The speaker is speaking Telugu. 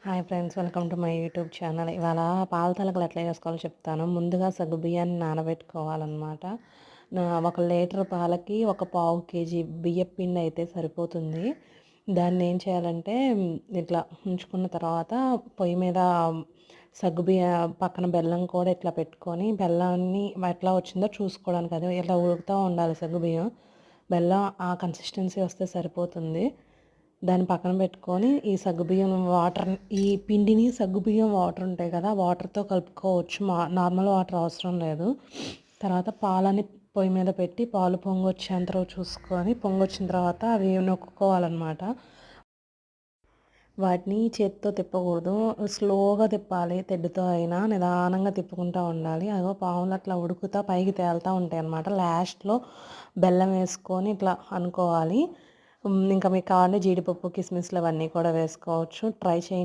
Hi friends, welcome to my YouTube channel. ఇవాళ పాల తలకలు ఎట్లా చేసుకోవాలో చెప్తాను. ముందుగా సగ్గుబియ్యాన్ని నానబెట్టుకోవాలన్నమాట. ఒక లీటర్ పాలకి ఒక పావు కేజీ బియ్యం పిండి అయితే సరిపోతుంది. దాన్ని ఏం చేయాలంటే ఇట్లా ఉంచుకున్న తర్వాత పొయ్యి మీద సగ్గుబియ్య పక్కన బెల్లం కూడా ఇట్లా పెట్టుకొని బెల్లాన్ని ఎట్లా వచ్చిందో చూసుకోవడానికి, అది ఇట్లా ఉడుకుతూ ఉండాలి సగ్గుబియ్యం. బెల్లం ఆ కన్సిస్టెన్సీ వస్తే సరిపోతుంది. దాన్ని పక్కన పెట్టుకొని ఈ సగ్గుబియ్యం వాటర్, ఈ పిండిని సగ్గుబియ్యం వాటర్ ఉంటాయి కదా, వాటర్తో కలుపుకోవచ్చు. నార్మల్ వాటర్ అవసరం లేదు. తర్వాత పాలని పొయ్యి మీద పెట్టి పాలు పొంగొచ్చేంత చూసుకొని, పొంగొచ్చిన తర్వాత అవి నొక్కుకోవాలన్నమాట. వాటిని చేతితో తిప్పకూడదు, స్లోగా తిప్పాలి. తెడ్డుతో అయినా నిదానంగా తిప్పుకుంటూ ఉండాలి. అదో పాములు అట్లా ఉడుకుతా పైకి తేలుతూ ఉంటాయి అన్నమాట. లాస్ట్లో బెల్లం వేసుకొని ఇట్లా అనుకోవాలి. ఇంకా మీకు కావాలంటే జీడిపప్పు, కిస్మిస్లు అవన్నీ కూడా వేసుకోవచ్చు. ట్రై చేయండి.